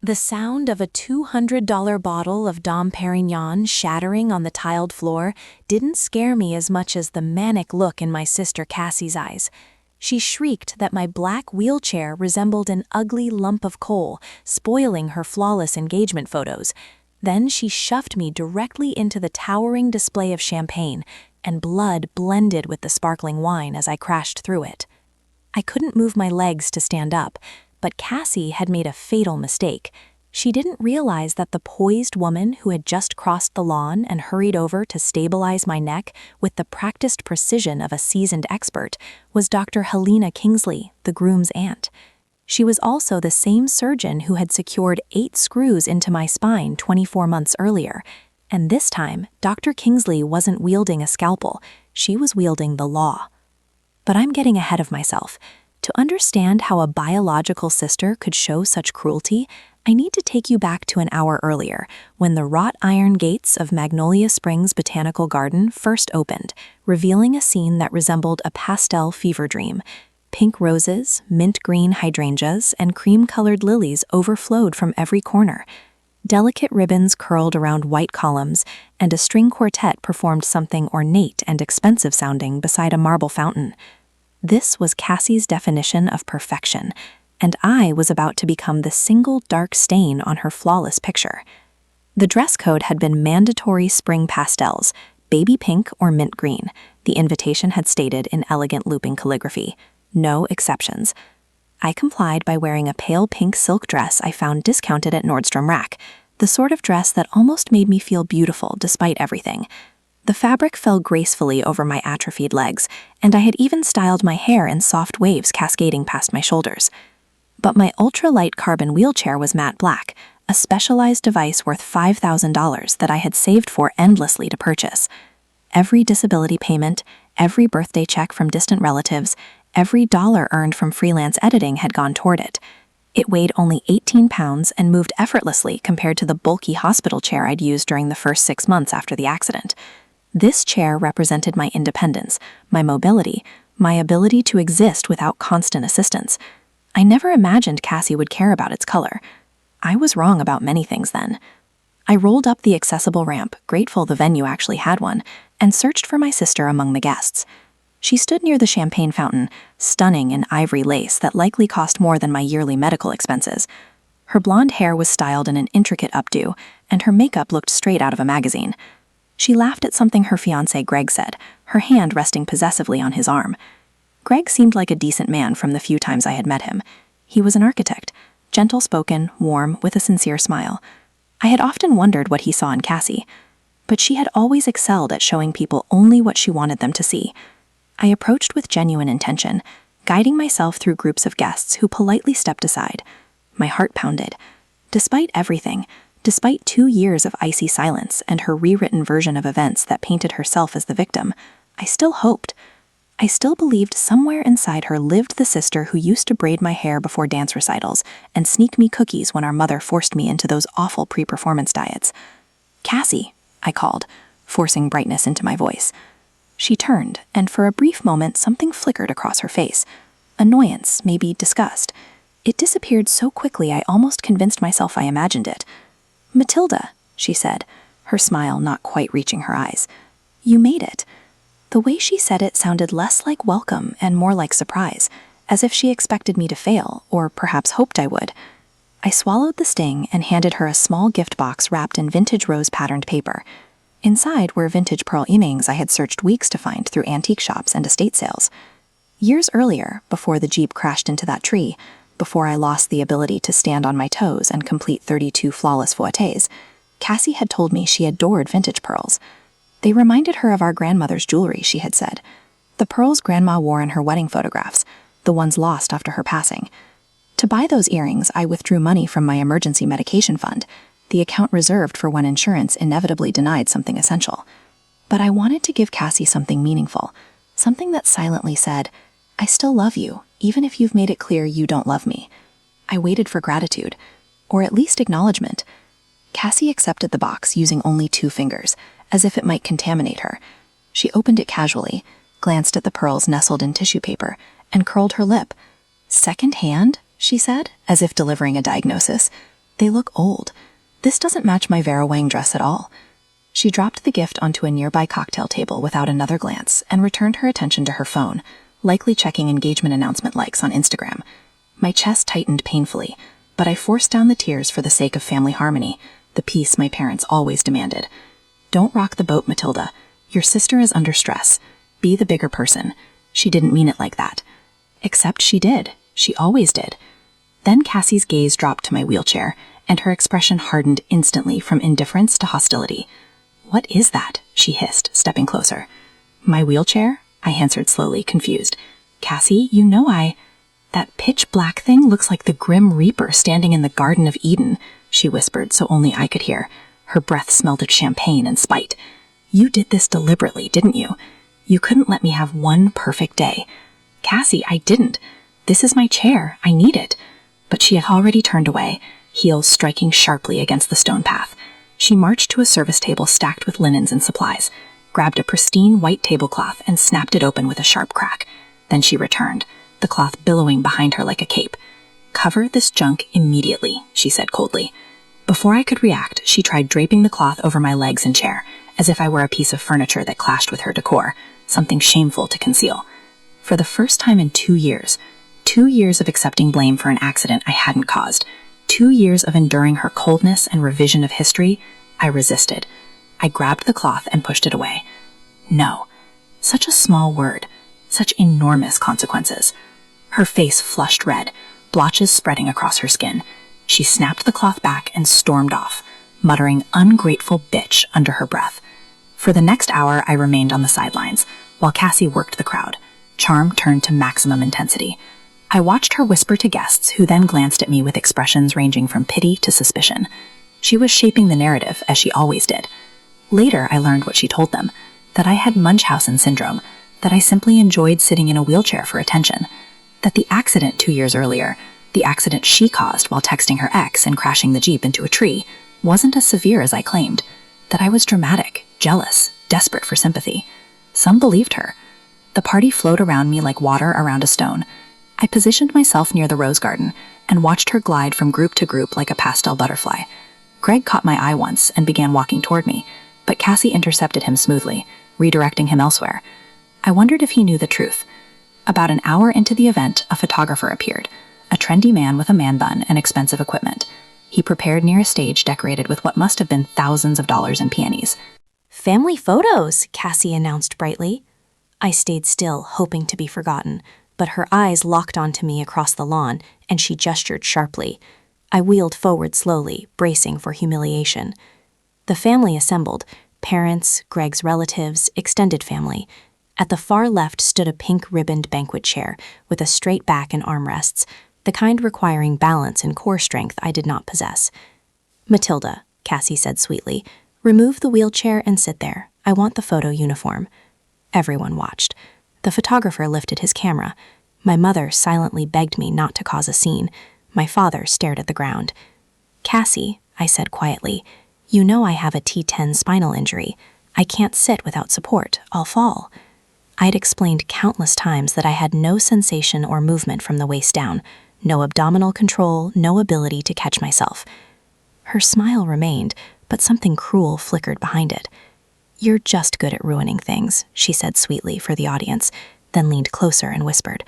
The sound of a $200 bottle of Dom Perignon shattering on the tiled floor didn't scare me as much as the manic look in my sister Cassie's eyes. She shrieked that my black wheelchair resembled an ugly lump of coal, spoiling her flawless engagement photos. Then she shoved me directly into the towering display of champagne, and blood blended with the sparkling wine as I crashed through it. I couldn't move my legs to stand up, but Cassie had made a fatal mistake. She didn't realize that the poised woman who had just crossed the lawn and hurried over to stabilize my neck with the practiced precision of a seasoned expert was Dr. Helena Kingsley, the groom's aunt. She was also the same surgeon who had secured 8 screws into my spine 24 months earlier. And this time, Dr. Kingsley wasn't wielding a scalpel, she was wielding the law. But I'm getting ahead of myself. To understand how a biological sister could show such cruelty, I need to take you back to an hour earlier, when the wrought iron gates of Magnolia Springs Botanical Garden first opened, revealing a scene that resembled a pastel fever dream. Pink roses, mint green hydrangeas, and cream-colored lilies overflowed from every corner. Delicate ribbons curled around white columns, and a string quartet performed something ornate and expensive-sounding beside a marble fountain. This was Cassie's definition of perfection, and I was about to become the single dark stain on her flawless picture. The dress code had been mandatory spring pastels, baby pink or mint green. The invitation had stated in elegant looping calligraphy, no exceptions. I complied by wearing a pale pink silk dress I found discounted at Nordstrom Rack, the sort of dress that almost made me feel beautiful despite everything. The fabric fell gracefully over my atrophied legs, and I had even styled my hair in soft waves cascading past my shoulders. But my ultra-light carbon wheelchair was matte black, a specialized device worth $5,000 that I had saved for endlessly to purchase. Every disability payment, every birthday check from distant relatives, every dollar earned from freelance editing had gone toward it. It weighed only 18 pounds and moved effortlessly compared to the bulky hospital chair I'd used during the first 6 months after the accident. This chair represented my independence, my mobility, my ability to exist without constant assistance. I never imagined Cassie would care about its color. I was wrong about many things then. I rolled up the accessible ramp, grateful the venue actually had one, and searched for my sister among the guests. She stood near the champagne fountain, stunning in ivory lace that likely cost more than my yearly medical expenses. Her blonde hair was styled in an intricate updo, and her makeup looked straight out of a magazine. She laughed at something her fiancé Greg said, her hand resting possessively on his arm. Greg seemed like a decent man from the few times I had met him. He was an architect, gentle-spoken, warm, with a sincere smile. I had often wondered what he saw in Cassie, but she had always excelled at showing people only what she wanted them to see. I approached with genuine intention, guiding myself through groups of guests who politely stepped aside. My heart pounded. Despite everything, despite 2 years of icy silence and her rewritten version of events that painted herself as the victim, I still hoped. I still believed somewhere inside her lived the sister who used to braid my hair before dance recitals and sneak me cookies when our mother forced me into those awful pre-performance diets. "Cassie," I called, forcing brightness into my voice. She turned, and for a brief moment something flickered across her face. Annoyance, maybe disgust. It disappeared so quickly I almost convinced myself I imagined it. "Matilda," she said, her smile not quite reaching her eyes. "You made it." The way she said it sounded less like welcome and more like surprise, as if she expected me to fail, or perhaps hoped I would. I swallowed the sting and handed her a small gift box wrapped in vintage rose-patterned paper. Inside were vintage pearl earrings I had searched weeks to find through antique shops and estate sales. Years earlier, before the Jeep crashed into that tree, before I lost the ability to stand on my toes and complete 32 flawless fouettes, Cassie had told me she adored vintage pearls. They reminded her of our grandmother's jewelry, she had said. The pearls Grandma wore in her wedding photographs, the ones lost after her passing. To buy those earrings, I withdrew money from my emergency medication fund, the account reserved for when insurance inevitably denied something essential. But I wanted to give Cassie something meaningful, something that silently said, "I still love you, even if you've made it clear you don't love me." I waited for gratitude, or at least acknowledgement. Cassie accepted the box using only 2 fingers, as if it might contaminate her. She opened it casually, glanced at the pearls nestled in tissue paper, and curled her lip. "Second hand?" she said, as if delivering a diagnosis. They look old. This doesn't match my Vera Wang dress at all." She dropped the gift onto a nearby cocktail table without another glance and returned her attention to her phone, likely checking engagement announcement likes on Instagram. My chest tightened painfully, but I forced down the tears for the sake of family harmony, the peace my parents always demanded. "Don't rock the boat, Matilda. Your sister is under stress. Be the bigger person." She didn't mean it like that. Except she did. She always did. Then Cassie's gaze dropped to my wheelchair, and her expression hardened instantly from indifference to hostility. "What is that?" she hissed, stepping closer. "My wheelchair?" I answered slowly, confused. "Cassie, you know That pitch black thing looks like the Grim Reaper standing in the Garden of Eden," she whispered so only I could hear. Her breath smelled of champagne and spite. "You did this deliberately, didn't you? You couldn't let me have one perfect day." "Cassie, I didn't. This is my chair. I need it." But she had already turned away, heels striking sharply against the stone path. She marched to a service table stacked with linens and supplies, grabbed a pristine white tablecloth and snapped it open with a sharp crack. Then she returned, the cloth billowing behind her like a cape. "Cover this junk immediately," she said coldly. Before I could react, she tried draping the cloth over my legs and chair, as if I were a piece of furniture that clashed with her decor, something shameful to conceal. For the first time in 2 years, 2 years of accepting blame for an accident I hadn't caused, 2 years of enduring her coldness and revision of history, I resisted. I grabbed the cloth and pushed it away. No. Such a small word. Such enormous consequences. Her face flushed red, blotches spreading across her skin. She snapped the cloth back and stormed off, muttering "ungrateful bitch" under her breath. For the next hour, I remained on the sidelines, while Cassie worked the crowd. Charm turned to maximum intensity. I watched her whisper to guests, who then glanced at me with expressions ranging from pity to suspicion. She was shaping the narrative, as she always did. Later, I learned what she told them, that I had Munchausen syndrome, that I simply enjoyed sitting in a wheelchair for attention, that the accident 2 years earlier, the accident she caused while texting her ex and crashing the Jeep into a tree, wasn't as severe as I claimed, that I was dramatic, jealous, desperate for sympathy. Some believed her. The party flowed around me like water around a stone. I positioned myself near the rose garden and watched her glide from group to group like a pastel butterfly. Greg caught my eye once and began walking toward me, but Cassie intercepted him smoothly, redirecting him elsewhere. I wondered if he knew the truth. About an hour into the event, a photographer appeared, a trendy man with a man bun and expensive equipment. He prepared near a stage decorated with what must have been thousands of dollars in peonies. "Family photos," Cassie announced brightly. I stayed still, hoping to be forgotten, but her eyes locked onto me across the lawn, and she gestured sharply. I wheeled forward slowly, bracing for humiliation. The family assembled, parents, Greg's relatives, extended family. At the far left stood a pink-ribboned banquet chair with a straight back and armrests, the kind requiring balance and core strength I did not possess. "Matilda," Cassie said sweetly, "remove the wheelchair and sit there. I want the photo uniform." Everyone watched. The photographer lifted his camera. My mother silently begged me not to cause a scene. My father stared at the ground. "Cassie," I said quietly, "you know I have a T10 spinal injury. I can't sit without support. I'll fall." I'd explained countless times that I had no sensation or movement from the waist down, no abdominal control, no ability to catch myself. Her smile remained, but something cruel flickered behind it. "You're just good at ruining things," she said sweetly for the audience, then leaned closer and whispered,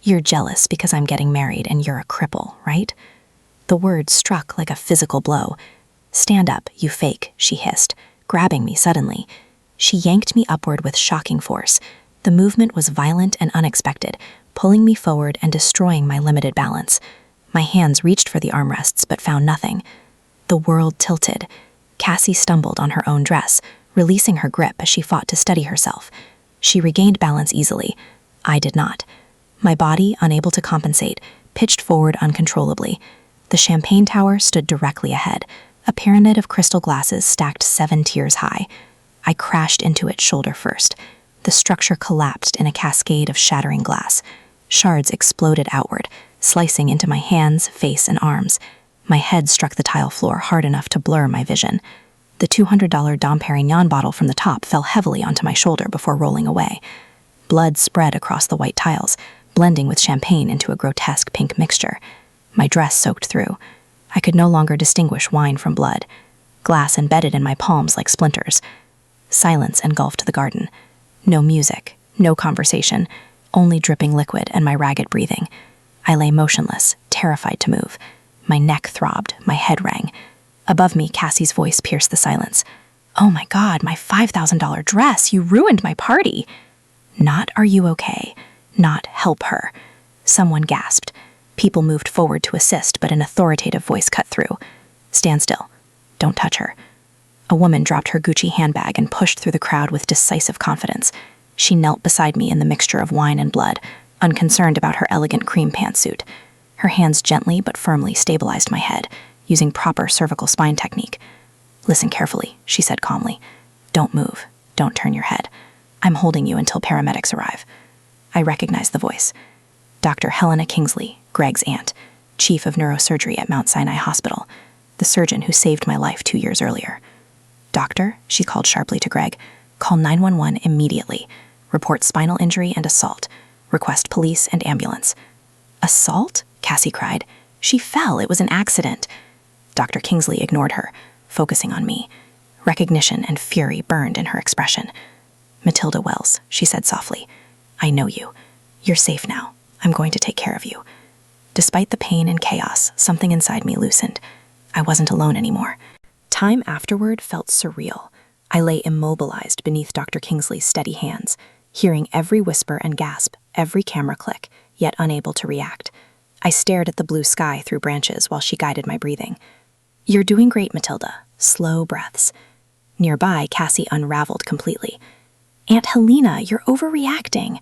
"You're jealous because I'm getting married and you're a cripple, right?" The word struck like a physical blow. "Stand up, you fake," she hissed, grabbing me suddenly. She yanked me upward with shocking force. The movement was violent and unexpected, pulling me forward and destroying my limited balance. My hands reached for the armrests but found nothing. The world tilted. Cassie stumbled on her own dress, releasing her grip as she fought to steady herself. She regained balance easily. I did not. My body, unable to compensate, pitched forward uncontrollably. The champagne tower stood directly ahead, a pyramid of crystal glasses stacked 7 tiers high. I crashed into it shoulder first. The structure collapsed in a cascade of shattering glass. Shards exploded outward, slicing into my hands, face, and arms. My head struck the tile floor hard enough to blur my vision. The $200 Dom Perignon bottle from the top fell heavily onto my shoulder before rolling away. Blood spread across the white tiles, blending with champagne into a grotesque pink mixture. My dress soaked through. I could no longer distinguish wine from blood. Glass embedded in my palms like splinters. Silence engulfed the garden. No music, no conversation, only dripping liquid and my ragged breathing. I lay motionless, terrified to move. My neck throbbed, my head rang. Above me, Cassie's voice pierced the silence. "Oh my God, my $5,000 dress! You ruined my party!" Not "are you okay?" Not "help her." Someone gasped. People moved forward to assist, but an authoritative voice cut through. "Stand still. Don't touch her." A woman dropped her Gucci handbag and pushed through the crowd with decisive confidence. She knelt beside me in the mixture of wine and blood, unconcerned about her elegant cream pantsuit. Her hands gently but firmly stabilized my head, using proper cervical spine technique. "Listen carefully," she said calmly. "Don't move. Don't turn your head. I'm holding you until paramedics arrive." I recognized the voice. Dr. Helena Kingsley, Greg's aunt, chief of neurosurgery at Mount Sinai Hospital, the surgeon who saved my life 2 years earlier. "Doctor," she called sharply to Greg, "call 911 immediately. Report spinal injury and assault. Request police and ambulance." "Assault?" Cassie cried. "She fell. It was an accident." Dr. Kingsley ignored her, focusing on me. Recognition and fury burned in her expression. "Matilda Wells," she said softly, "I know you. You're safe now. I'm going to take care of you." Despite the pain and chaos, something inside me loosened. I wasn't alone anymore. Time afterward felt surreal. I lay immobilized beneath Dr. Kingsley's steady hands, hearing every whisper and gasp, every camera click, yet unable to react. I stared at the blue sky through branches while she guided my breathing. "You're doing great, Matilda." Slow breaths. Nearby, Cassie unraveled completely. "Aunt Helena, you're overreacting."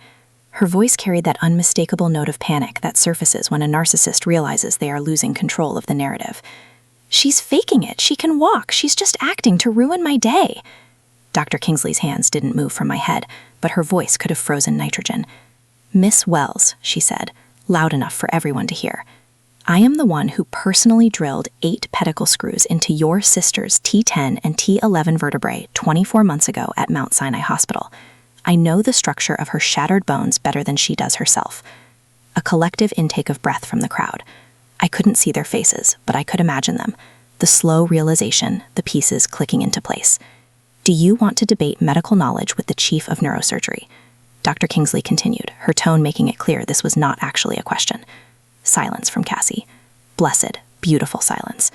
Her voice carried that unmistakable note of panic that surfaces when a narcissist realizes they are losing control of the narrative. "She's faking it. She can walk. She's just acting to ruin my day." Dr. Kingsley's hands didn't move from my head, but her voice could have frozen nitrogen. "Miss Wells," she said, loud enough for everyone to hear, "I am the one who personally drilled 8 pedicle screws into your sister's T10 and T11 vertebrae 24 months ago at Mount Sinai Hospital. I know the structure of her shattered bones better than she does herself." A collective intake of breath from the crowd. I couldn't see their faces, but I could imagine them. The slow realization, the pieces clicking into place. "Do you want to debate medical knowledge with the chief of neurosurgery?" Dr. Kingsley continued, her tone making it clear this was not actually a question. Silence from Cassie. Blessed, beautiful silence.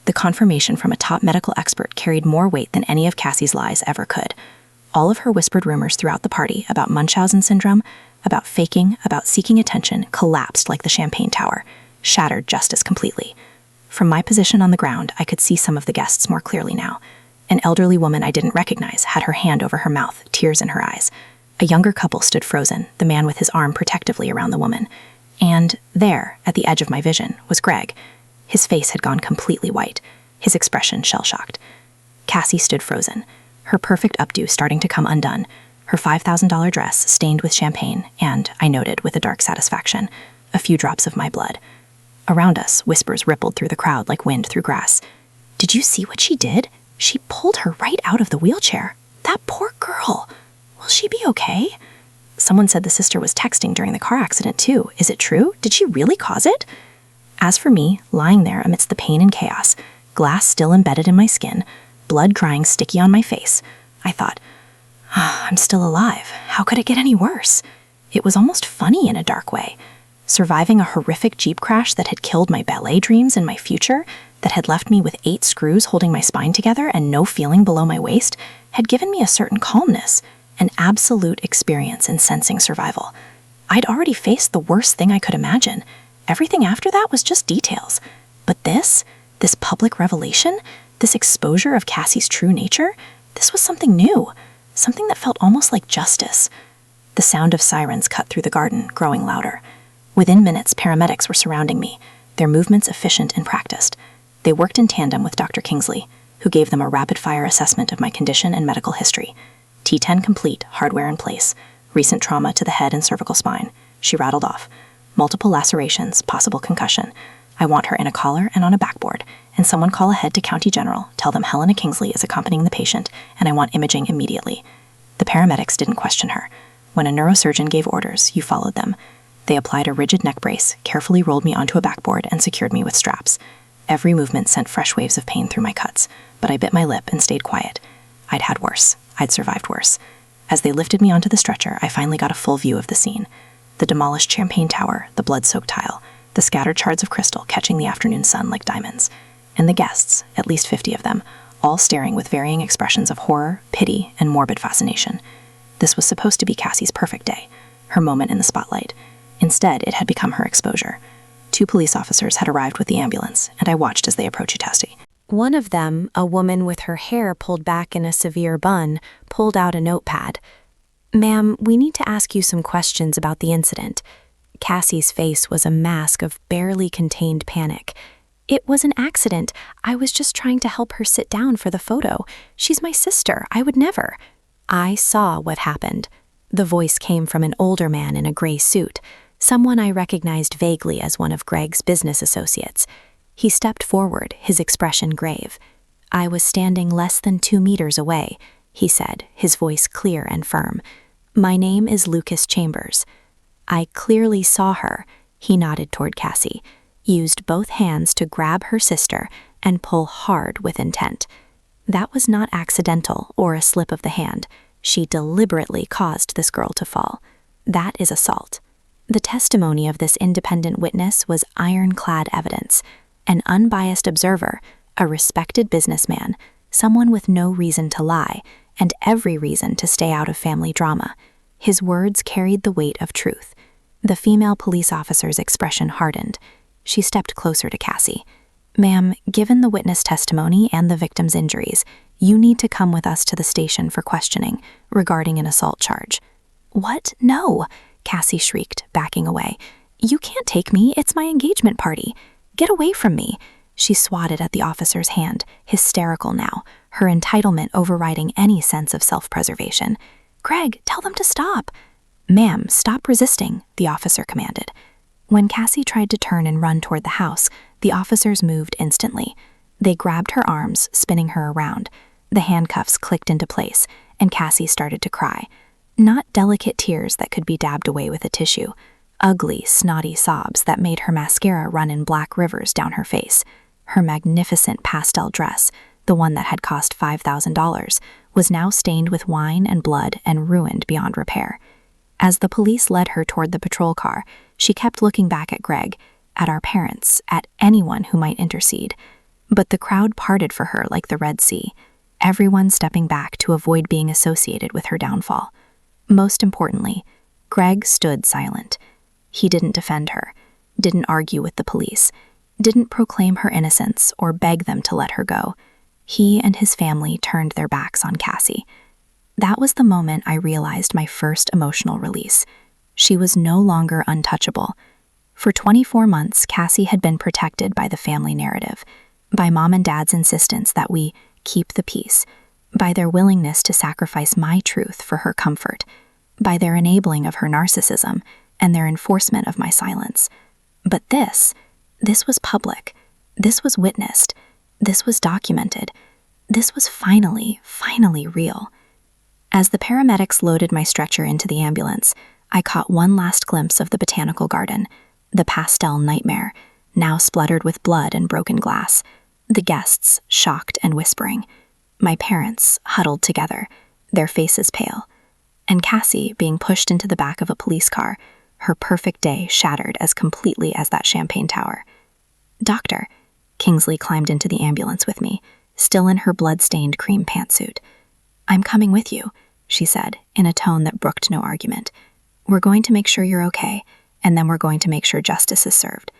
The confirmation from a top medical expert carried more weight than any of Cassie's lies ever could. All of her whispered rumors throughout the party about Munchausen syndrome, about faking, about seeking attention, collapsed like the champagne tower, shattered just as completely. From my position on the ground, I could see some of the guests more clearly now. An elderly woman I didn't recognize had her hand over her mouth, tears in her eyes. A younger couple stood frozen, the man with his arm protectively around the woman. And there, at the edge of my vision, was Greg. His face had gone completely white, his expression shell-shocked. Cassie stood frozen, her perfect updo starting to come undone, her $5,000 dress stained with champagne, and, I noted with a dark satisfaction, a few drops of my blood. Around us, whispers rippled through the crowd like wind through grass. "Did you see what she did? She pulled her right out of the wheelchair. That poor girl. Will she be okay?" Someone said the sister was texting during the car accident too. Is it true? Did she really cause it? As for me, lying there amidst the pain and chaos, glass still embedded in my skin, blood drying sticky on my face, I thought, I'm still alive. How could it get any worse? It was almost funny in a dark way. Surviving a horrific Jeep crash that had killed my ballet dreams and my future, that had left me with 8 screws holding my spine together and no feeling below my waist, had given me a certain calmness, an absolute experience in sensing survival. I'd already faced the worst thing I could imagine. Everything after that was just details. But this public revelation, this exposure of Cassie's true nature, this was something new, something that felt almost like justice. The sound of sirens cut through the garden, growing louder. Within minutes, paramedics were surrounding me, their movements efficient and practiced. They worked in tandem with Dr. Kingsley, who gave them a rapid-fire assessment of my condition and medical history. T10 complete, hardware in place. Recent trauma to the head and cervical spine. She rattled off. Multiple lacerations, possible concussion. I want her in a collar and on a backboard, and someone call ahead to County General, tell them Helena Kingsley is accompanying the patient, and I want imaging immediately. The paramedics didn't question her. When a neurosurgeon gave orders, you followed them. They applied a rigid neck brace, carefully rolled me onto a backboard, and secured me with straps. Every movement sent fresh waves of pain through my cuts, but I bit my lip and stayed quiet. I'd had worse. I'd survived worse. As they lifted me onto the stretcher, I finally got a full view of the scene. The demolished champagne tower, the blood-soaked tile, the scattered shards of crystal catching the afternoon sun like diamonds. And the guests, at least 50 of them, all staring with varying expressions of horror, pity, and morbid fascination. This was supposed to be Cassie's perfect day, her moment in the spotlight. Instead, it had become her exposure. 2 police officers had arrived with the ambulance, and I watched as they approached Cassie. One of them, a woman with her hair pulled back in a severe bun, pulled out a notepad. "Ma'am, we need to ask you some questions about the incident." Cassie's face was a mask of barely contained panic. "It was an accident. I was just trying to help her sit down for the photo. She's my sister. I would never." "I saw what happened." The voice came from an older man in a gray suit, someone I recognized vaguely as one of Greg's business associates. He stepped forward, his expression grave. "I was standing less than 2 meters away," he said, his voice clear and firm. "My name is Lucas Chambers." "I clearly saw her," he nodded toward Cassie, used both hands to grab her sister and pull hard with intent. That was not accidental or a slip of the hand. She deliberately caused this girl to fall. That is assault. The testimony of this independent witness was ironclad evidence. An unbiased observer, a respected businessman, someone with no reason to lie, and every reason to stay out of family drama. His words carried the weight of truth. The female police officer's expression hardened. She stepped closer to Cassie. "Ma'am, given the witness testimony and the victim's injuries, you need to come with us to the station for questioning regarding an assault charge." "What? No!" Cassie shrieked, backing away. "You can't take me. It's my engagement party. Get away from me." She swatted at the officer's hand, hysterical now, her entitlement overriding any sense of self-preservation. "Greg, tell them to stop." "Ma'am, stop resisting," the officer commanded. When Cassie tried to turn and run toward the house, the officers moved instantly. They grabbed her arms, spinning her around. The handcuffs clicked into place, and Cassie started to cry. Not delicate tears that could be dabbed away with a tissue. Ugly, snotty sobs that made her mascara run in black rivers down her face. Her magnificent pastel dress, the one that had cost $5,000, was now stained with wine and blood and ruined beyond repair. As the police led her toward the patrol car, she kept looking back at Greg, at our parents, at anyone who might intercede. But the crowd parted for her like the Red Sea, everyone stepping back to avoid being associated with her downfall. Most importantly, Greg stood silent. He didn't defend her, didn't argue with the police, didn't proclaim her innocence or beg them to let her go. He and his family turned their backs on Cassie. That was the moment I realized my first emotional release. She was no longer untouchable. For 24 months, Cassie had been protected by the family narrative, by Mom and Dad's insistence that we keep the peace, by their willingness to sacrifice my truth for her comfort, by their enabling of her narcissism and their enforcement of my silence. But this was public. This was witnessed. This was documented. This was finally real. As the paramedics loaded my stretcher into the ambulance, I caught one last glimpse of the botanical garden, the pastel nightmare, now spluttered with blood and broken glass, the guests shocked and whispering, my parents huddled together, their faces pale, and Cassie being pushed into the back of a police car, her perfect day shattered as completely as that champagne tower. "Doctor," Kingsley climbed into the ambulance with me, still in her blood-stained cream pantsuit. "I'm coming with you," she said, in a tone that brooked no argument. "We're going to make sure you're okay, and then we're going to make sure justice is served."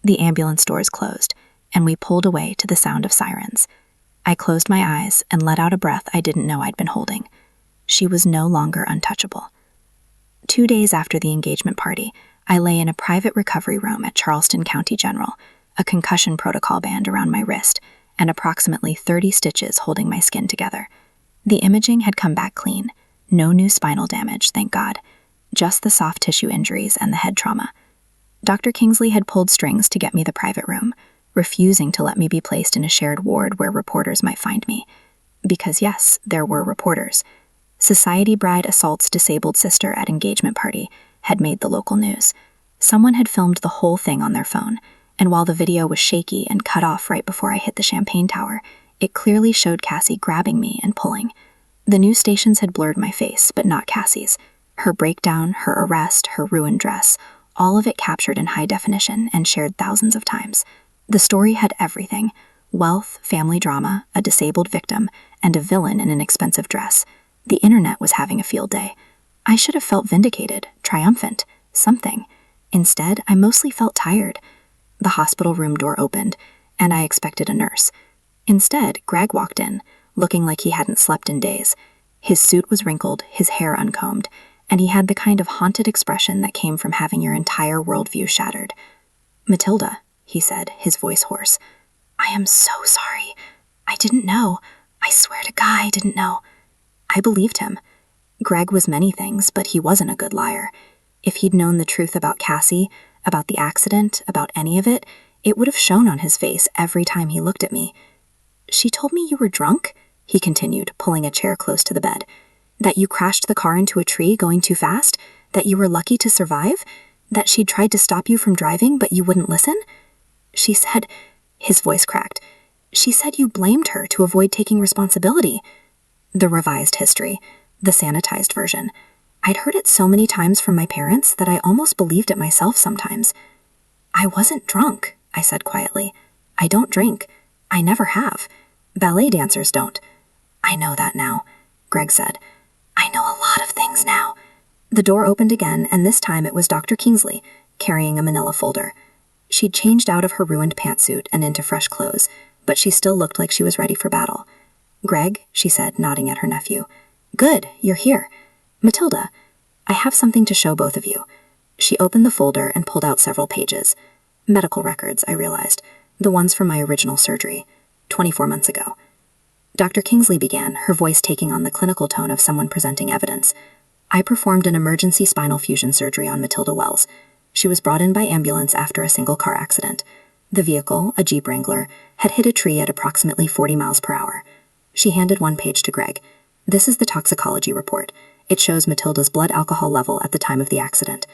The ambulance doors closed, and we pulled away to the sound of sirens. I closed my eyes and let out a breath I didn't know I'd been holding. She was no longer untouchable. 2 days after the engagement party, I lay in a private recovery room at Charleston County General, a concussion protocol band around my wrist, and approximately 30 stitches holding my skin together. The imaging had come back clean. No new spinal damage, thank God. Just the soft tissue injuries and the head trauma. Dr. Kingsley had pulled strings to get me the private room, refusing to let me be placed in a shared ward where reporters might find me. Because yes, there were reporters. Society bride assaults disabled sister at engagement party had made the local news. Someone had filmed the whole thing on their phone, And while the video was shaky and cut off right before I hit the champagne tower, it clearly showed Cassie grabbing me and pulling. The news stations had blurred my face, but not Cassie's. Her breakdown, her arrest, her ruined dress, all of it captured in high definition and shared thousands of times. The story had everything: wealth, family drama, a disabled victim, and a villain in an expensive dress. The internet was having a field day. I should have felt vindicated, triumphant, something. Instead, I mostly felt tired. The hospital room door opened, and I expected a nurse. Instead, Greg walked in, looking like he hadn't slept in days. His suit was wrinkled, his hair uncombed, and he had the kind of haunted expression that came from having your entire worldview shattered. "Matilda," he said, his voice hoarse. "I am so sorry. I didn't know. I swear to God I didn't know." I believed him. Greg was many things, but he wasn't a good liar. If he'd known the truth about Cassie, about the accident, about any of it, it would have shown on his face every time he looked at me. "She told me you were drunk," he continued, pulling a chair close to the bed. "That you crashed the car into a tree going too fast, that you were lucky to survive, that she'd tried to stop you from driving but you wouldn't listen. She said," his voice cracked, "she said you blamed her to avoid taking responsibility." The revised history, the sanitized version. I'd heard it so many times from my parents that I almost believed it myself sometimes. "I wasn't drunk," I said quietly. "I don't drink. I never have. Ballet dancers don't." "I know that now," Greg said. "I know a lot of things now." The door opened again, and this time it was Dr. Kingsley, carrying a manila folder. She'd changed out of her ruined pantsuit and into fresh clothes, but she still looked like she was ready for battle. "Greg," she said, nodding at her nephew. "Good, you're here. Matilda, I have something to show both of you." She opened the folder and pulled out several pages. Medical records, I realized. The ones from my original surgery, 24 months ago. Dr. Kingsley began, her voice taking on the clinical tone of someone presenting evidence. "I performed an emergency spinal fusion surgery on Matilda Wells. She was brought in by ambulance after a single car accident. The vehicle, a Jeep Wrangler, had hit a tree at approximately 40 miles per hour. She handed one page to Greg. "This is the toxicology report. It shows Matilda's blood alcohol level at the time of the accident."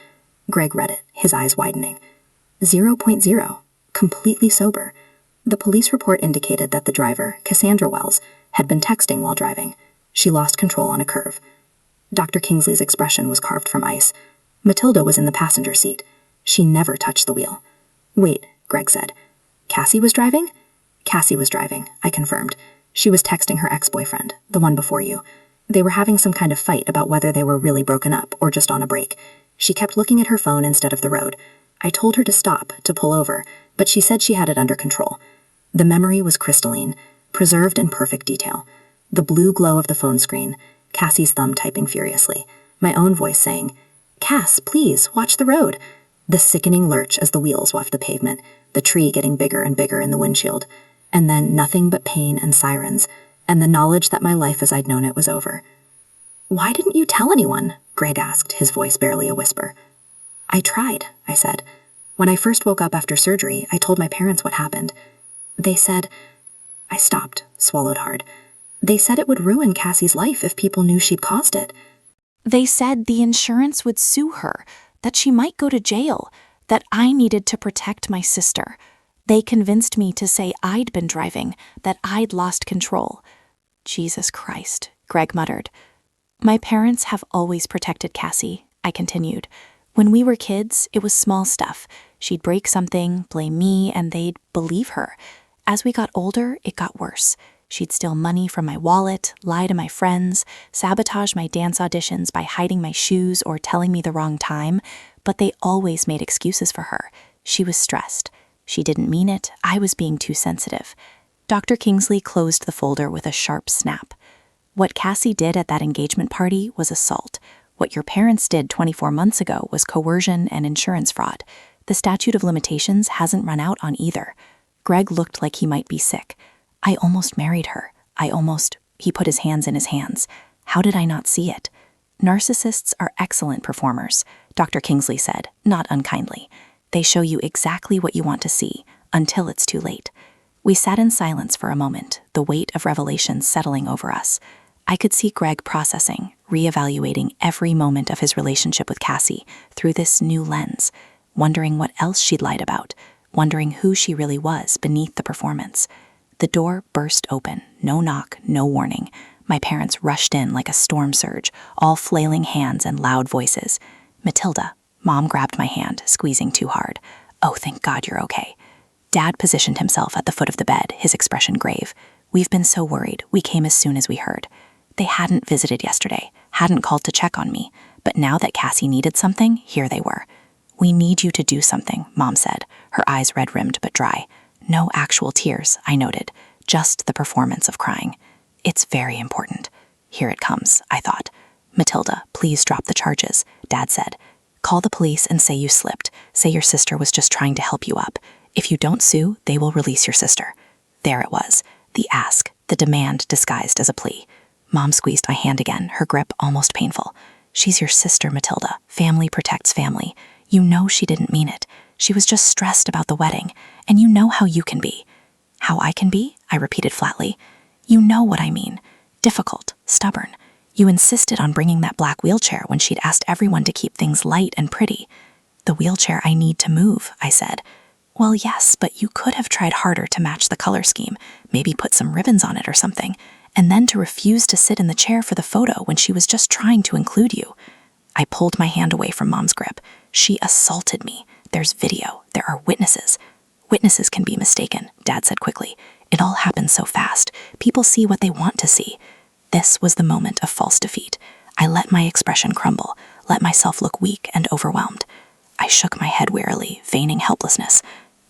Greg read it, his eyes widening. 0.0. Completely sober. The police report indicated that the driver, Cassandra Wells, had been texting while driving. She lost control on a curve. Dr. Kingsley's expression was carved from ice. Matilda was in the passenger seat. She never touched the wheel. "Wait," Greg said. "Cassie was driving?" "Cassie was driving," I confirmed. "She was texting her ex-boyfriend, the one before you. They were having some kind of fight about whether they were really broken up or just on a break. She kept looking at her phone instead of the road. I told her to stop, to pull over, but she said she had it under control." The memory was crystalline, preserved in perfect detail. The blue glow of the phone screen, Cassie's thumb typing furiously, my own voice saying, "Cass, please, watch the road." The sickening lurch as the wheels left the pavement, the tree getting bigger and bigger in the windshield, and then nothing but pain and sirens, and the knowledge that my life as I'd known it was over. "Why didn't you tell anyone?" Greg asked, his voice barely a whisper. "I tried," I said. "When I first woke up after surgery, I told my parents what happened. They said—" I stopped, swallowed hard. "They said it would ruin Cassie's life if people knew she'd caused it." They said the insurance would sue her, that she might go to jail, that I needed to protect my sister. They convinced me to say I'd been driving, that I'd lost control. Jesus Christ, Greg muttered. "My parents have always protected Cassie," I continued. "When we were kids, it was small stuff. She'd break something, blame me, and they'd believe her. As we got older, it got worse. She'd steal money from my wallet, lie to my friends, sabotage my dance auditions by hiding my shoes or telling me the wrong time, but they always made excuses for her. She was stressed. She didn't mean it. I was being too sensitive." Dr. Kingsley closed the folder with a sharp snap. "What Cassie did at that engagement party was assault. What your parents did 24 months ago was coercion and insurance fraud. The statute of limitations hasn't run out on either." Greg looked like he might be sick. "I almost married her. He put his hands in his hands. How did I not see it? "Narcissists are excellent performers," Dr. Kingsley said, not unkindly. "They show you exactly what you want to see, until it's too late." We sat in silence for a moment, the weight of revelation settling over us. I could see Greg processing, reevaluating every moment of his relationship with Cassie through this new lens, wondering what else she'd lied about, wondering who she really was beneath the performance. The door burst open, no knock, no warning. My parents rushed in like a storm surge, all flailing hands and loud voices. "Matilda," Mom grabbed my hand, squeezing too hard. "Oh, thank God you're okay." Dad positioned himself at the foot of the bed, his expression grave. "We've been so worried, we came as soon as we heard." They hadn't visited yesterday, hadn't called to check on me, but now that Cassie needed something, here they were. "We need you to do something," Mom said, her eyes red-rimmed but dry. No actual tears, I noted, just the performance of crying. "It's very important." Here it comes, I thought. "Matilda, please drop the charges," Dad said. "Call the police and say you slipped. Say your sister was just trying to help you up. If you don't sue, they will release your sister." There it was, the ask, the demand disguised as a plea. Mom squeezed my hand again, her grip almost painful. "She's your sister, Matilda. Family protects family. You know she didn't mean it. She was just stressed about the wedding, and you know how you can be." "How I can be?" I repeated flatly. "You know what I mean. Difficult, stubborn. You insisted on bringing that black wheelchair when she'd asked everyone to keep things light and pretty." "The wheelchair I need to move," I said. "Well, yes, but you could have tried harder to match the color scheme, maybe put some ribbons on it or something, and then to refuse to sit in the chair for the photo when she was just trying to include you." I pulled my hand away from Mom's grip. "She assaulted me. There's video. There are witnesses." "Witnesses can be mistaken," Dad said quickly. "It all happens so fast. People see what they want to see." This was the moment of false defeat. I let my expression crumble, let myself look weak and overwhelmed. I shook my head wearily, feigning helplessness.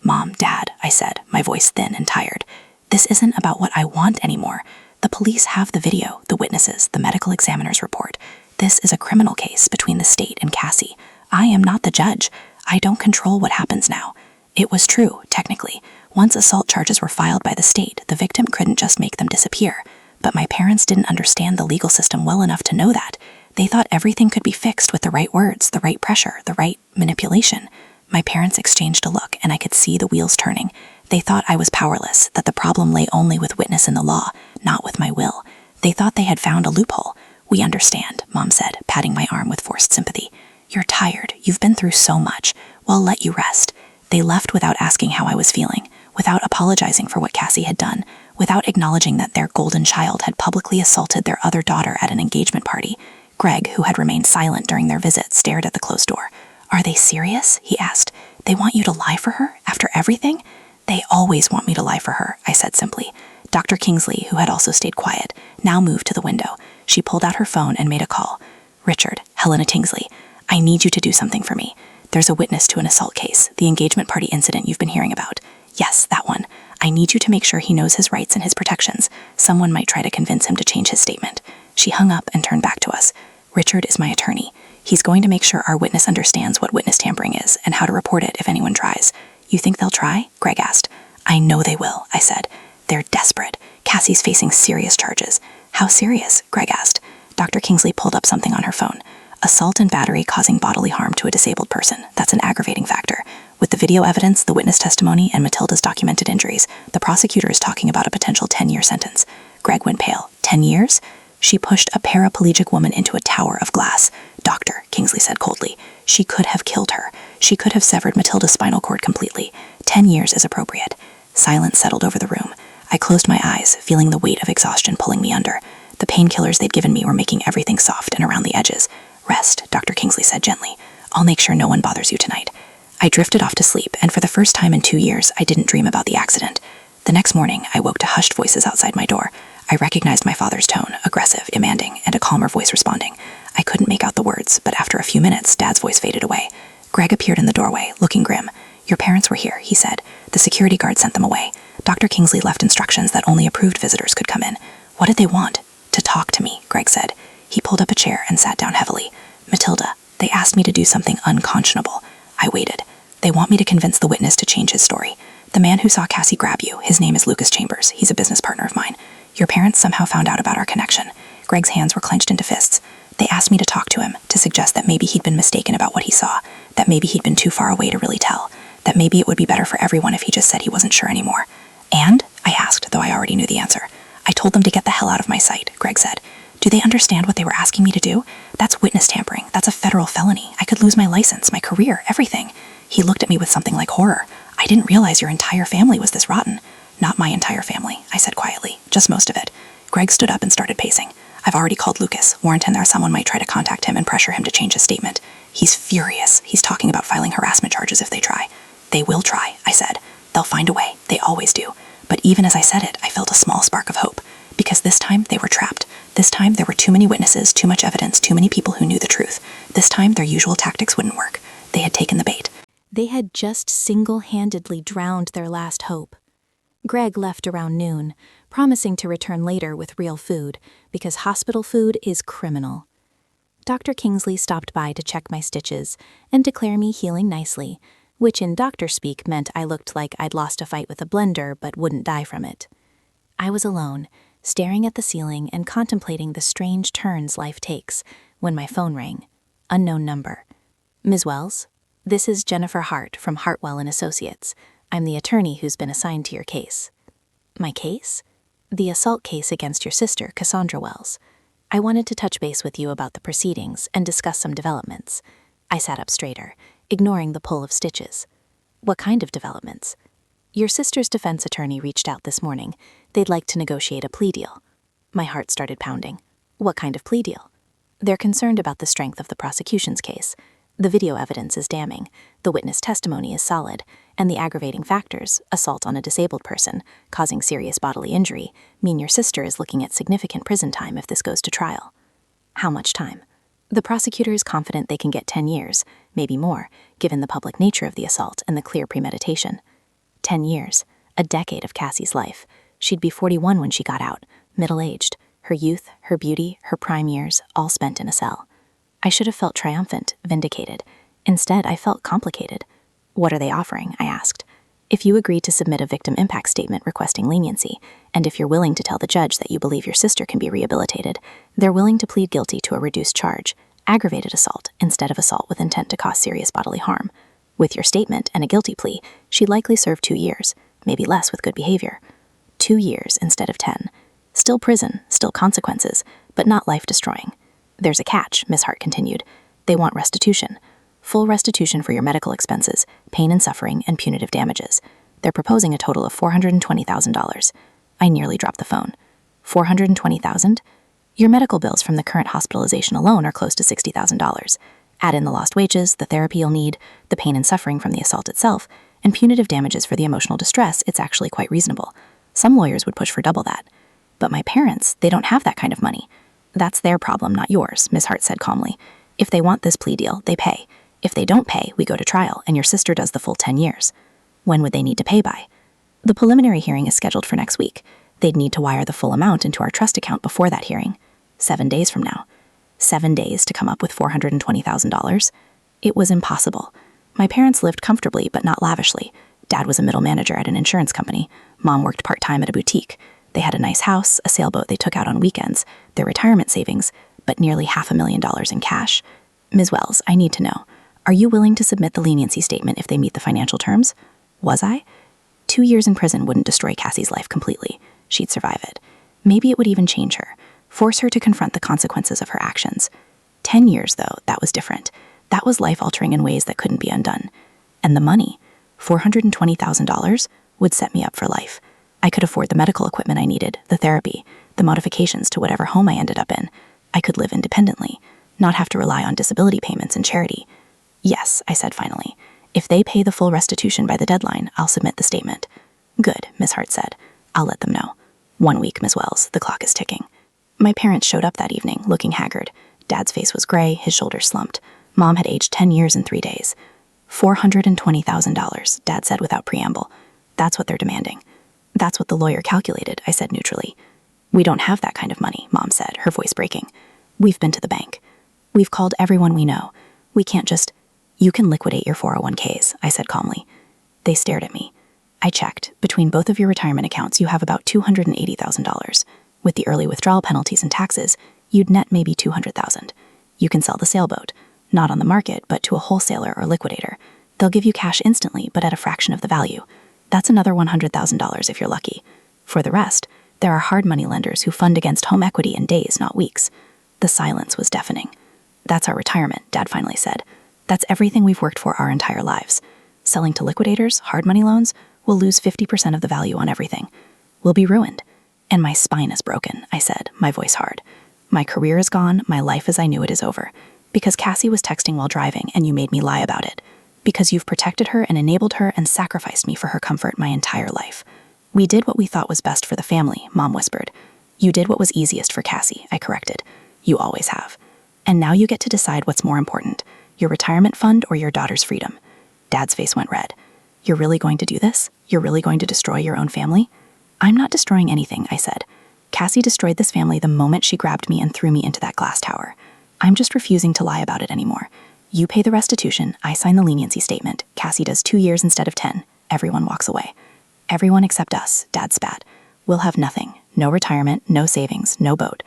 "Mom, Dad," I said, my voice thin and tired. "This isn't about what I want anymore. The police have the video, the witnesses, the medical examiner's report. This is a criminal case between the state and Cassie. I am not the judge. I don't control what happens now." It was true, technically. Once assault charges were filed by the state, the victim couldn't just make them disappear. But my parents didn't understand the legal system well enough to know that. They thought everything could be fixed with the right words, the right pressure, the right manipulation. My parents exchanged a look, and I could see the wheels turning. They thought I was powerless, that the problem lay only with witness in the law, not with my will. They thought they had found a loophole. "We understand," Mom said, patting my arm with forced sympathy. "You're tired. You've been through so much. We'll let you rest." They left without asking how I was feeling, without apologizing for what Cassie had done, without acknowledging that their golden child had publicly assaulted their other daughter at an engagement party. Greg, who had remained silent during their visit, stared at the closed door. "Are they serious?" he asked. "They want you to lie for her, after everything?" "They always want me to lie for her," I said simply. Dr. Kingsley, who had also stayed quiet, now moved to the window. She pulled out her phone and made a call. "Richard, Helena Kingsley, I need you to do something for me. There's a witness to an assault case, the engagement party incident you've been hearing about. Yes, that one. I need you to make sure he knows his rights and his protections. Someone might try to convince him to change his statement." She hung up and turned back to us. "Richard is my attorney. He's going to make sure our witness understands what witness tampering is and how to report it if anyone tries." "You think they'll try?" Greg asked. "I know they will," I said. "They're desperate. Cassie's facing serious charges." "How serious?" Greg asked. Dr. Kingsley pulled up something on her phone. "Assault and battery causing bodily harm to a disabled person. That's an aggravating factor. With the video evidence, the witness testimony, and Matilda's documented injuries, the prosecutor is talking about a potential 10-year sentence." Greg went pale. 10 years? She pushed a paraplegic woman into a tower of glass. "Doctor," Kingsley said coldly, "she could have killed her. She could have severed Matilda's spinal cord completely. 10 years is appropriate." Silence settled over the room. I closed my eyes, feeling the weight of exhaustion pulling me under. The painkillers they'd given me were making everything soft and around the edges. "Rest," Dr. Kingsley said gently. "I'll make sure no one bothers you tonight." I drifted off to sleep, and for the first time in 2 years, I didn't dream about the accident. The next morning, I woke to hushed voices outside my door. I recognized my father's tone, aggressive, demanding, and a calmer voice responding. I couldn't make out the words, but after a few minutes, Dad's voice faded away. Greg appeared in the doorway, looking grim. "Your parents were here," he said. "The security guard sent them away. Dr. Kingsley left instructions that only approved visitors could come in." "What did they want?" "To talk to me," Greg said. He pulled up a chair and sat down heavily. "Matilda, they asked me to do something unconscionable." I waited. "They want me to convince the witness to change his story. The man who saw Cassie grab you, his name is Lucas Chambers. He's a business partner of mine. Your parents somehow found out about our connection." Greg's hands were clenched into fists. "They asked me to talk to him, to suggest that maybe he'd been mistaken about what he saw, that maybe he'd been too far away to really tell, that maybe it would be better for everyone if he just said he wasn't sure anymore." "And?" I asked, though I already knew the answer. "I told them to get the hell out of my sight," Greg said. "Do they understand what they were asking me to do? That's witness tampering. That's a federal felony. I could lose my license, my career, everything." He looked at me with something like horror. I didn't realize your entire family was this rotten. Not my entire family, I said quietly, just most of it. Greg stood up and started pacing. I've already called Lucas, warned him that someone might try to contact him and pressure him to change his statement. He's furious. He's talking about filing harassment charges if they try. They will try, I said. They'll find a way. They always do. But even as I said it, I felt a small spark of hope. Because this time, they were trapped. This time, there were too many witnesses, too much evidence, too many people who knew the truth. This time, their usual tactics wouldn't work. They had taken the bait. They had just single-handedly drowned their last hope. Greg left around noon, promising to return later with real food, because hospital food is criminal. Dr. Kingsley stopped by to check my stitches and declare me healing nicely, which in doctor speak meant I looked like I'd lost a fight with a blender but wouldn't die from it. I was alone, staring at the ceiling and contemplating the strange turns life takes, when my phone rang. Unknown number. Ms. Wells, this is Jennifer Hart from Hartwell & Associates. I'm the attorney who's been assigned to your case. My case? The assault case against your sister, Cassandra Wells. I wanted to touch base with you about the proceedings and discuss some developments. I sat up straighter, ignoring the pull of stitches. What kind of developments? Your sister's defense attorney reached out this morning. They'd like to negotiate a plea deal. My heart started pounding. What kind of plea deal? They're concerned about the strength of the prosecution's case. The video evidence is damning, the witness testimony is solid, and the aggravating factors, assault on a disabled person, causing serious bodily injury, mean your sister is looking at significant prison time if this goes to trial. How much time? The prosecutor is confident they can get 10 years, maybe more, given the public nature of the assault and the clear premeditation. 10 years, a decade of Cassie's life. She'd be 41 when she got out, middle-aged, her youth, her beauty, her prime years, all spent in a cell. I should have felt triumphant, vindicated. Instead, I felt complicated. What are they offering? I asked. If you agree to submit a victim impact statement requesting leniency, and if you're willing to tell the judge that you believe your sister can be rehabilitated, they're willing to plead guilty to a reduced charge, aggravated assault, instead of assault with intent to cause serious bodily harm. With your statement and a guilty plea, she'd likely serve 2 years, maybe less with good behavior. 2 years instead of 10. Still prison, still consequences, but not life-destroying. There's a catch, Ms. Hart continued. They want restitution. Full restitution for your medical expenses, pain and suffering, and punitive damages. They're proposing a total of $420,000. I nearly dropped the phone. $420,000? Your medical bills from the current hospitalization alone are close to $60,000. Add in the lost wages, the therapy you'll need, the pain and suffering from the assault itself, and punitive damages for the emotional distress, it's actually quite reasonable. Some lawyers would push for double that. But my parents, they don't have that kind of money. That's their problem, not yours, Ms. Hart said calmly. If they want this plea deal, they pay. If they don't pay, we go to trial, and your sister does the full 10 years. When would they need to pay by? The preliminary hearing is scheduled for next week. They'd need to wire the full amount into our trust account before that hearing. 7 days from now. 7 days to come up with $420,000? It was impossible. My parents lived comfortably, but not lavishly. Dad was a middle manager at an insurance company. Mom worked part-time at a boutique. They had a nice house, a sailboat they took out on weekends, their retirement savings, but nearly $500,000 in cash. Ms. Wells, I need to know, are you willing to submit the leniency statement if they meet the financial terms? Was I? 2 years in prison wouldn't destroy Cassie's life completely. She'd survive it. Maybe it would even change her, force her to confront the consequences of her actions. 10 years, though, that was different. That was life-altering in ways that couldn't be undone. And the money, $420,000, would set me up for life. I could afford the medical equipment I needed, the therapy, the modifications to whatever home I ended up in. I could live independently, not have to rely on disability payments and charity. Yes, I said finally. If they pay the full restitution by the deadline, I'll submit the statement. Good, Ms. Hart said. I'll let them know. 1 week, Ms. Wells. The clock is ticking. My parents showed up that evening, looking haggard. Dad's face was gray, his shoulders slumped. Mom had aged 10 years in 3 days. $420,000, Dad said without preamble. That's what they're demanding. That's what the lawyer calculated, I said neutrally. We don't have that kind of money, Mom said, her voice breaking. We've been to the bank. We've called everyone we know. We can't just... You can liquidate your 401ks, I said calmly. They stared at me. I checked. Between both of your retirement accounts, you have about $280,000. With the early withdrawal penalties and taxes, you'd net maybe $200,000. You can sell the sailboat. Not on the market, but to a wholesaler or liquidator. They'll give you cash instantly, but at a fraction of the value. That's another $100,000 if you're lucky. For the rest, there are hard money lenders who fund against home equity in days, not weeks. The silence was deafening. That's our retirement, Dad finally said. That's everything we've worked for our entire lives. Selling to liquidators, hard money loans, we'll lose 50% of the value on everything. We'll be ruined. And my spine is broken, I said, my voice hard. My career is gone, my life as I knew it is over. Because Cassie was texting while driving and you made me lie about it. Because you've protected her and enabled her and sacrificed me for her comfort my entire life. We did what we thought was best for the family, Mom whispered. You did what was easiest for Cassie, I corrected. You always have. And now you get to decide what's more important, your retirement fund or your daughter's freedom. Dad's face went red. You're really going to do this? You're really going to destroy your own family? I'm not destroying anything, I said. Cassie destroyed this family the moment she grabbed me and threw me into that glass tower. I'm just refusing to lie about it anymore. You pay the restitution, I sign the leniency statement. Cassie does 2 years instead of 10. Everyone walks away. Everyone except us, Dad spat. We'll have nothing. No retirement, no savings, no boat.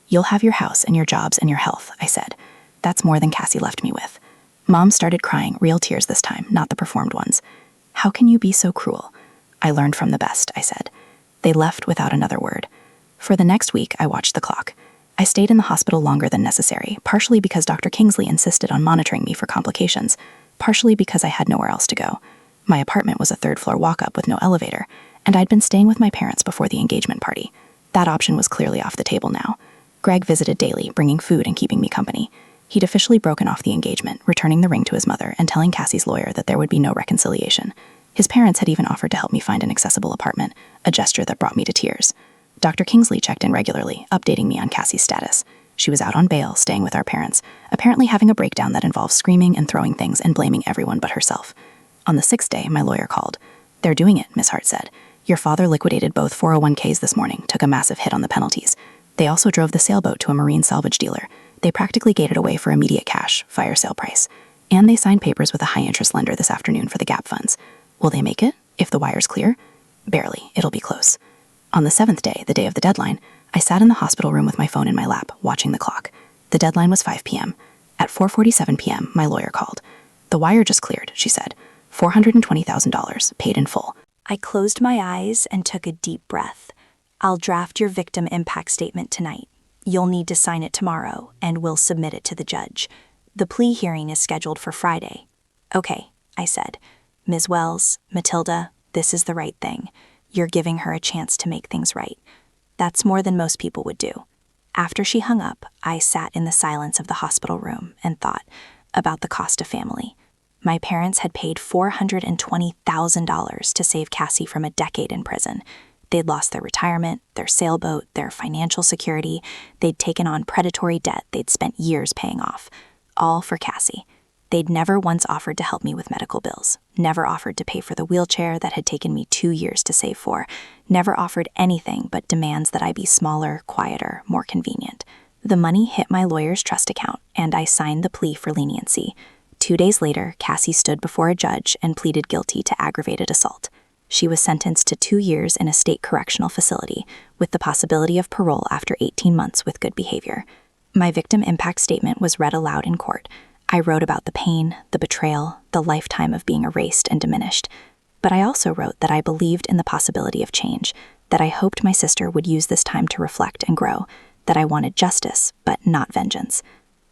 You'll have your house and your jobs and your health, I said. That's more than Cassie left me with. Mom started crying, real tears this time, not the performed ones. How can you be so cruel? I learned from the best, I said. They left without another word. For the next week, I watched the clock. I stayed in the hospital longer than necessary, partially because Dr. Kingsley insisted on monitoring me for complications, partially because I had nowhere else to go. My apartment was a third-floor walk-up with no elevator, and I'd been staying with my parents before the engagement party. That option was clearly off the table now. Greg visited daily, bringing food and keeping me company. He'd officially broken off the engagement, returning the ring to his mother and telling Cassie's lawyer that there would be no reconciliation. His parents had even offered to help me find an accessible apartment, a gesture that brought me to tears. Dr. Kingsley checked in regularly, updating me on Cassie's status. She was out on bail, staying with our parents, apparently having a breakdown that involved screaming and throwing things and blaming everyone but herself. On the 6th day, my lawyer called. They're doing it, Miss Hart said. Your father liquidated both 401ks this morning, took a massive hit on the penalties. They also drove the sailboat to a marine salvage dealer. They practically gave it away for immediate cash, fire sale price. And they signed papers with a high-interest lender this afternoon for the gap funds. Will they make it, if the wire's clear? Barely, it'll be close. On the 7th day, the day of the deadline, I sat in the hospital room with my phone in my lap, watching the clock. The deadline was 5 p.m. At 4:47 p.m., my lawyer called. The wire just cleared, she said. $420,000, paid in full. I closed my eyes and took a deep breath. I'll draft your victim impact statement tonight. You'll need to sign it tomorrow, and we'll submit it to the judge. The plea hearing is scheduled for Friday. Okay, I said. Ms. Wells, Matilda, this is the right thing. You're giving her a chance to make things right. That's more than most people would do. After she hung up, I sat in the silence of the hospital room and thought about the cost of family. My parents had paid $420,000 to save Cassie from a decade in prison. They'd lost their retirement, their sailboat, their financial security. They'd taken on predatory debt they'd spent years paying off. All for Cassie. They'd never once offered to help me with medical bills, never offered to pay for the wheelchair that had taken me 2 years to save for, never offered anything but demands that I be smaller, quieter, more convenient. The money hit my lawyer's trust account, and I signed the plea for leniency. 2 days later, Cassie stood before a judge and pleaded guilty to aggravated assault. She was sentenced to 2 years in a state correctional facility, with the possibility of parole after 18 months with good behavior. My victim impact statement was read aloud in court. I wrote about the pain, the betrayal, the lifetime of being erased and diminished. But I also wrote that I believed in the possibility of change, that I hoped my sister would use this time to reflect and grow, that I wanted justice, but not vengeance.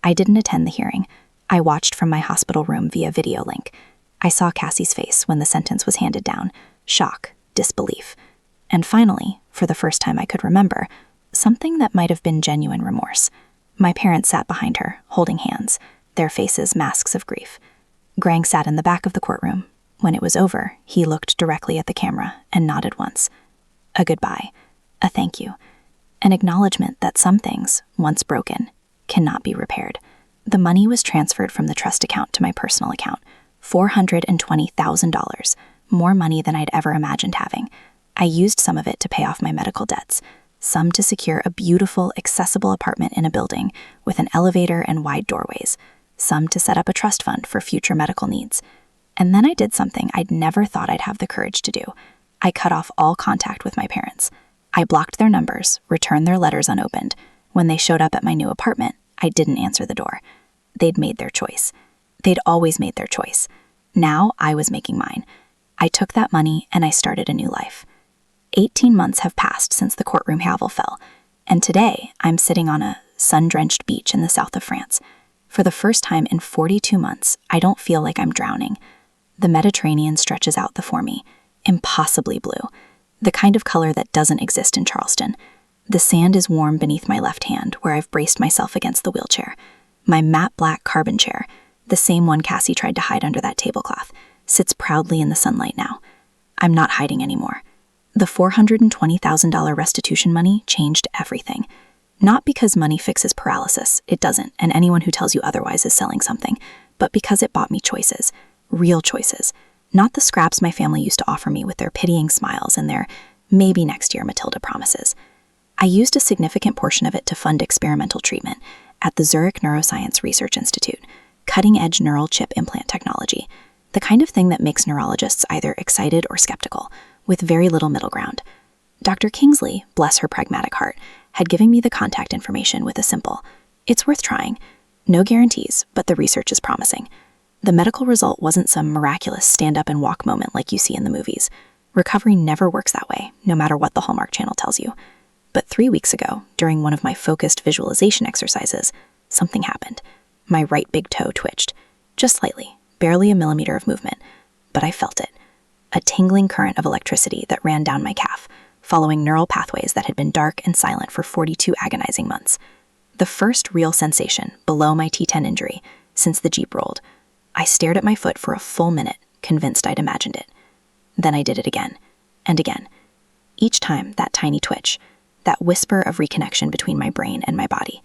I didn't attend the hearing. I watched from my hospital room via video link. I saw Cassie's face when the sentence was handed down. Shock, disbelief. And finally, for the first time I could remember, something that might have been genuine remorse. My parents sat behind her, holding hands, their faces masks of grief. Grang sat in the back of the courtroom. When it was over, he looked directly at the camera and nodded once. A goodbye, a thank you, an acknowledgement that some things, once broken, cannot be repaired. The money was transferred from the trust account to my personal account, $420,000, more money than I'd ever imagined having. I used some of it to pay off my medical debts, some to secure a beautiful, accessible apartment in a building with an elevator and wide doorways, some to set up a trust fund for future medical needs. And then I did something I'd never thought I'd have the courage to do. I cut off all contact with my parents. I blocked their numbers, returned their letters unopened. When they showed up at my new apartment, I didn't answer the door. They'd made their choice. They'd always made their choice. Now I was making mine. I took that money and I started a new life. 18 months have passed since the courtroom gavel fell, and today I'm sitting on a sun-drenched beach in the south of France. For the first time in 42 months, I don't feel like I'm drowning. The Mediterranean stretches out before me, impossibly blue, the kind of color that doesn't exist in Charleston. The sand is warm beneath my left hand, where I've braced myself against the wheelchair. My matte black carbon chair, the same one Cassie tried to hide under that tablecloth, sits proudly in the sunlight now. I'm not hiding anymore. The $420,000 restitution money changed everything. Not because money fixes paralysis, it doesn't, and anyone who tells you otherwise is selling something, but because it bought me choices, real choices, not the scraps my family used to offer me with their pitying smiles and their maybe next year Matilda promises. I used a significant portion of it to fund experimental treatment at the Zurich Neuroscience Research Institute, cutting-edge neural chip implant technology, the kind of thing that makes neurologists either excited or skeptical, with very little middle ground. Dr. Kingsley, bless her pragmatic heart, had given me the contact information with a simple, "It's worth trying. No guarantees, but the research is promising." The medical result wasn't some miraculous stand-up-and-walk moment like you see in the movies. Recovery never works that way, no matter what the Hallmark Channel tells you. But 3 weeks ago, during one of my focused visualization exercises, something happened. My right big toe twitched, just slightly, barely a millimeter of movement, but I felt it. A tingling current of electricity that ran down my calf, following neural pathways that had been dark and silent for 42 agonizing months. The first real sensation, below my T10 injury, since the Jeep rolled. I stared at my foot for a full minute, convinced I'd imagined it. Then I did it again, and again. Each time, that tiny twitch, that whisper of reconnection between my brain and my body.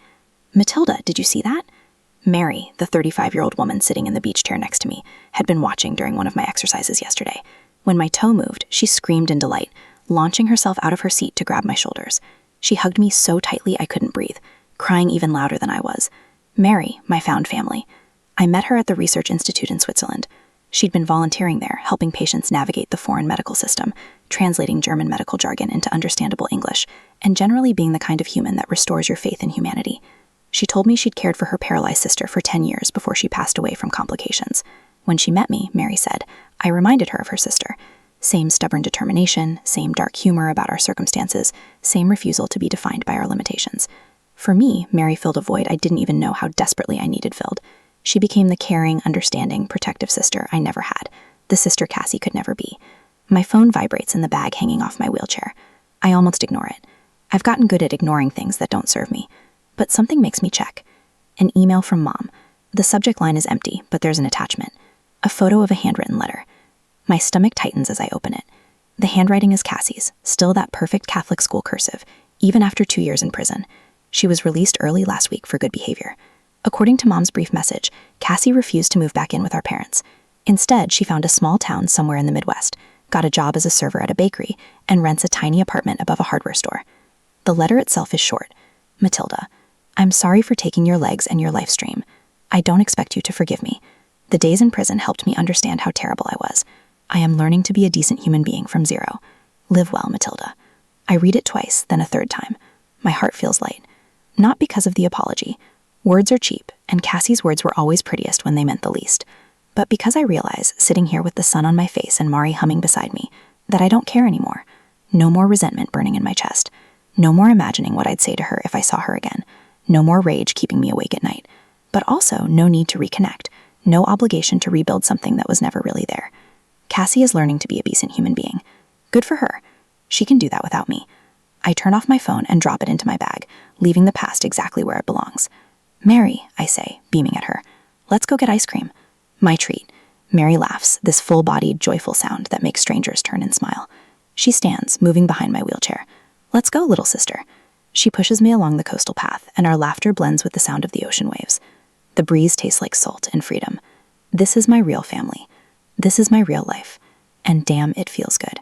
"Matilda, did you see that?" Mary, the 35-year-old woman sitting in the beach chair next to me, had been watching during one of my exercises yesterday. When my toe moved, she screamed in delight, launching herself out of her seat to grab my shoulders. She hugged me so tightly I couldn't breathe, crying even louder than I was. Mary, my found family. I met her at the Research Institute in Switzerland. She'd been volunteering there, helping patients navigate the foreign medical system, translating German medical jargon into understandable English, and generally being the kind of human that restores your faith in humanity. She told me she'd cared for her paralyzed sister for 10 years before she passed away from complications. When she met me, Mary said, I reminded her of her sister. Same stubborn determination, same dark humor about our circumstances, same refusal to be defined by our limitations. For me, Mary filled a void I didn't even know how desperately I needed filled. She became the caring, understanding, protective sister I never had, the sister Cassie could never be. My phone vibrates in the bag hanging off my wheelchair. I almost ignore it. I've gotten good at ignoring things that don't serve me. But something makes me check. An email from Mom. The subject line is empty, but there's an attachment. A photo of a handwritten letter. My stomach tightens as I open it. The handwriting is Cassie's, still that perfect Catholic school cursive, even after 2 years in prison. She was released early last week for good behavior. According to Mom's brief message, Cassie refused to move back in with our parents. Instead, she found a small town somewhere in the Midwest, got a job as a server at a bakery, and rents a tiny apartment above a hardware store. The letter itself is short. Matilda, I'm sorry for taking your legs and your life stream. I don't expect you to forgive me. The days in prison helped me understand how terrible I was. I am learning to be a decent human being from zero. Live well, Matilda. I read it twice, then a third time. My heart feels light. Not because of the apology. Words are cheap, and Cassie's words were always prettiest when they meant the least. But because I realize, sitting here with the sun on my face and Mari humming beside me, that I don't care anymore. No more resentment burning in my chest. No more imagining what I'd say to her if I saw her again. No more rage keeping me awake at night. But also no need to reconnect. No obligation to rebuild something that was never really there. Cassie is learning to be a decent human being. Good for her. She can do that without me. I turn off my phone and drop it into my bag, leaving the past exactly where it belongs. Mary, I say, beaming at her. Let's go get ice cream. My treat. Mary laughs, this full-bodied, joyful sound that makes strangers turn and smile. She stands, moving behind my wheelchair. Let's go, little sister. She pushes me along the coastal path, and our laughter blends with the sound of the ocean waves. The breeze tastes like salt and freedom. This is my real family. This is my real life. And damn, it feels good.